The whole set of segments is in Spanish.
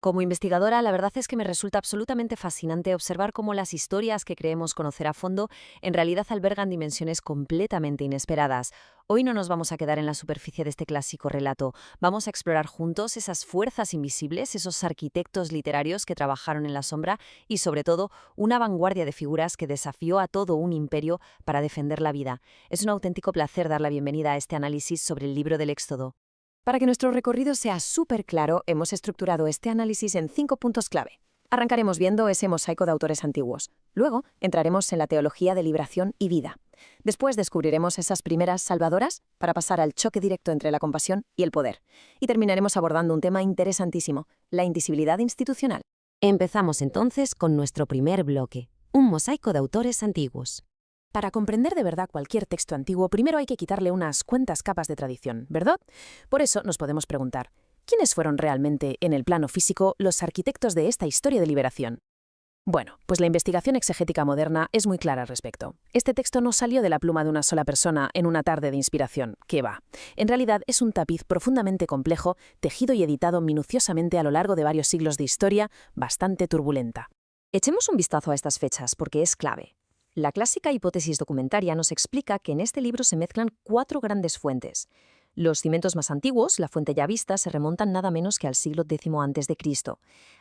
Como investigadora, la verdad es que me resulta absolutamente fascinante observar cómo las historias que creemos conocer a fondo en realidad albergan dimensiones completamente inesperadas. Hoy no nos vamos a quedar en la superficie de este clásico relato. Vamos a explorar juntos esas fuerzas invisibles, esos arquitectos literarios que trabajaron en la sombra y, sobre todo, una vanguardia de figuras que desafió a todo un imperio para defender la vida. Es un auténtico placer dar la bienvenida a este análisis sobre el libro del Éxodo. Para que nuestro recorrido sea súper claro, hemos estructurado este análisis en 5 puntos clave. Arrancaremos viendo ese mosaico de autores antiguos. Luego, entraremos en la teología de liberación y vida. Después descubriremos esas primeras salvadoras para pasar al choque directo entre la compasión y el poder. Y terminaremos abordando un tema interesantísimo, la invisibilidad institucional. Empezamos entonces con nuestro primer bloque, un mosaico de autores antiguos. Para comprender de verdad cualquier texto antiguo, primero hay que quitarle unas cuantas capas de tradición, ¿verdad? Por eso nos podemos preguntar, ¿quiénes fueron realmente, en el plano físico, los arquitectos de esta historia de liberación? Bueno, pues la investigación exegética moderna es muy clara al respecto. Este texto no salió de la pluma de una sola persona en una tarde de inspiración, que va. En realidad es un tapiz profundamente complejo, tejido y editado minuciosamente a lo largo de varios siglos de historia, bastante turbulenta. Echemos un vistazo a estas fechas, porque es clave. La clásica hipótesis documentaria nos explica que en este libro se mezclan 4 grandes fuentes. Los cimientos más antiguos, la fuente ya vista, se remontan nada menos que al siglo X a.C.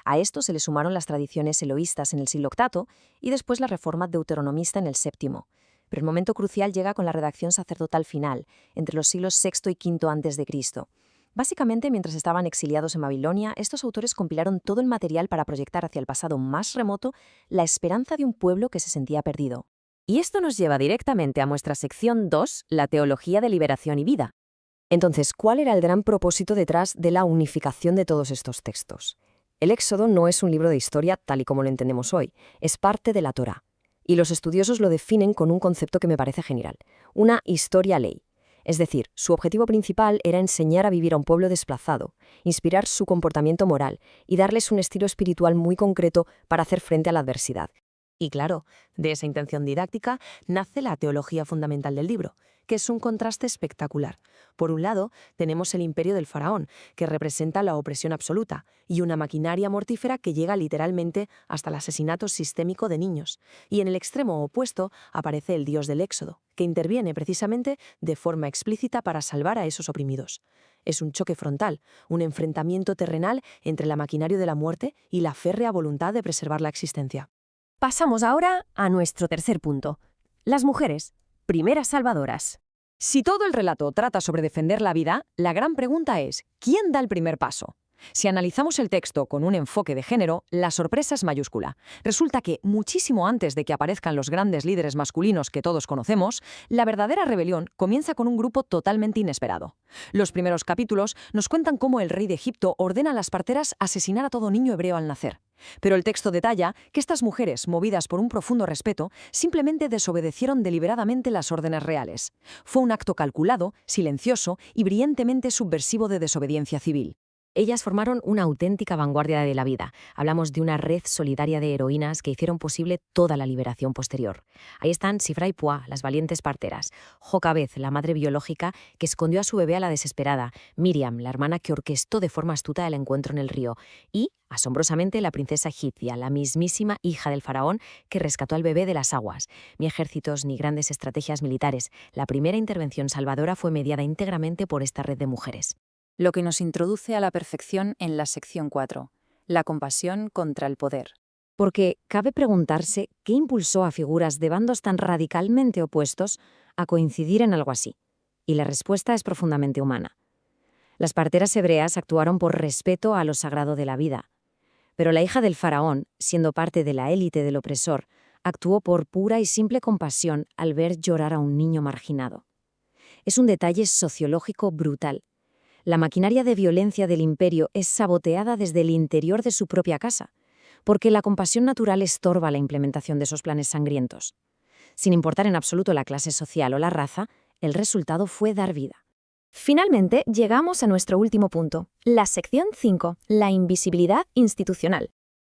A esto se le sumaron las tradiciones eloístas en el siglo VIII y después la reforma deuteronomista en el VII. Pero el momento crucial llega con la redacción sacerdotal final, entre los siglos VI y V a.C. Básicamente, mientras estaban exiliados en Babilonia, estos autores compilaron todo el material para proyectar hacia el pasado más remoto la esperanza de un pueblo que se sentía perdido. Y esto nos lleva directamente a nuestra sección 2, la teología de liberación y vida. Entonces, ¿cuál era el gran propósito detrás de la unificación de todos estos textos? El Éxodo no es un libro de historia tal y como lo entendemos hoy, es parte de la Torá. Y los estudiosos lo definen con un concepto que me parece genial, una historia-ley. Es decir, su objetivo principal era enseñar a vivir a un pueblo desplazado, inspirar su comportamiento moral y darles un estilo espiritual muy concreto para hacer frente a la adversidad. Y claro, de esa intención didáctica nace la teología fundamental del libro, que es un contraste espectacular. Por un lado, tenemos el imperio del faraón, que representa la opresión absoluta, y una maquinaria mortífera que llega literalmente hasta el asesinato sistémico de niños. Y en el extremo opuesto aparece el dios del Éxodo, que interviene precisamente de forma explícita para salvar a esos oprimidos. Es un choque frontal, un enfrentamiento terrenal entre la maquinaria de la muerte y la férrea voluntad de preservar la existencia. Pasamos ahora a nuestro tercer punto. Las mujeres, primeras salvadoras. Si todo el relato trata sobre defender la vida, la gran pregunta es, ¿quién da el primer paso? Si analizamos el texto con un enfoque de género, la sorpresa es mayúscula. Resulta que, muchísimo antes de que aparezcan los grandes líderes masculinos que todos conocemos, la verdadera rebelión comienza con un grupo totalmente inesperado. Los primeros capítulos nos cuentan cómo el rey de Egipto ordena a las parteras asesinar a todo niño hebreo al nacer. Pero el texto detalla que estas mujeres, movidas por un profundo respeto, simplemente desobedecieron deliberadamente las órdenes reales. Fue un acto calculado, silencioso y brillantemente subversivo de desobediencia civil. Ellas formaron una auténtica vanguardia de la vida. Hablamos de una red solidaria de heroínas que hicieron posible toda la liberación posterior. Ahí están Sifra y Puah, las valientes parteras; Jocabed, la madre biológica que escondió a su bebé a la desesperada; Miriam, la hermana que orquestó de forma astuta el encuentro en el río; y, asombrosamente, la princesa egipcia, la mismísima hija del faraón que rescató al bebé de las aguas. Ni ejércitos ni grandes estrategias militares. La primera intervención salvadora fue mediada íntegramente por esta red de mujeres. Lo que nos introduce a la perfección en la sección 4, la compasión contra el poder. Porque cabe preguntarse qué impulsó a figuras de bandos tan radicalmente opuestos a coincidir en algo así. Y la respuesta es profundamente humana. Las parteras hebreas actuaron por respeto a lo sagrado de la vida. Pero la hija del faraón, siendo parte de la élite del opresor, actuó por pura y simple compasión al ver llorar a un niño marginado. Es un detalle sociológico brutal. La maquinaria de violencia del imperio es saboteada desde el interior de su propia casa, porque la compasión natural estorba la implementación de esos planes sangrientos. Sin importar en absoluto la clase social o la raza, el resultado fue dar vida. Finalmente, llegamos a nuestro último punto, la sección 5, la invisibilidad institucional.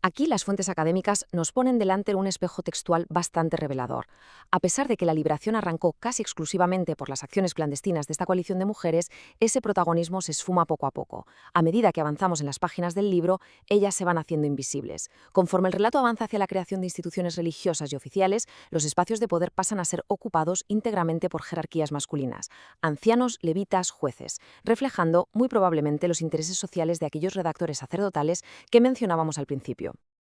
Aquí las fuentes académicas nos ponen delante un espejo textual bastante revelador. A pesar de que la liberación arrancó casi exclusivamente por las acciones clandestinas de esta coalición de mujeres, ese protagonismo se esfuma poco a poco. A medida que avanzamos en las páginas del libro, ellas se van haciendo invisibles. Conforme el relato avanza hacia la creación de instituciones religiosas y oficiales, los espacios de poder pasan a ser ocupados íntegramente por jerarquías masculinas, ancianos, levitas, jueces, reflejando muy probablemente los intereses sociales de aquellos redactores sacerdotales que mencionábamos al principio.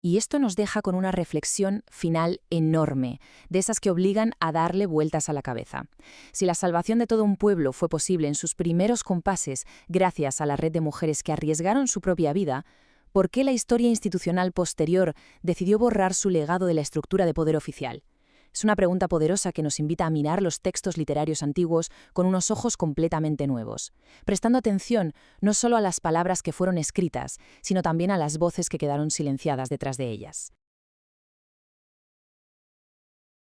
Y esto nos deja con una reflexión final enorme, de esas que obligan a darle vueltas a la cabeza. Si la salvación de todo un pueblo fue posible en sus primeros compases gracias a la red de mujeres que arriesgaron su propia vida, ¿por qué la historia institucional posterior decidió borrar su legado de la estructura de poder oficial? Es una pregunta poderosa que nos invita a mirar los textos literarios antiguos con unos ojos completamente nuevos, prestando atención no solo a las palabras que fueron escritas, sino también a las voces que quedaron silenciadas detrás de ellas.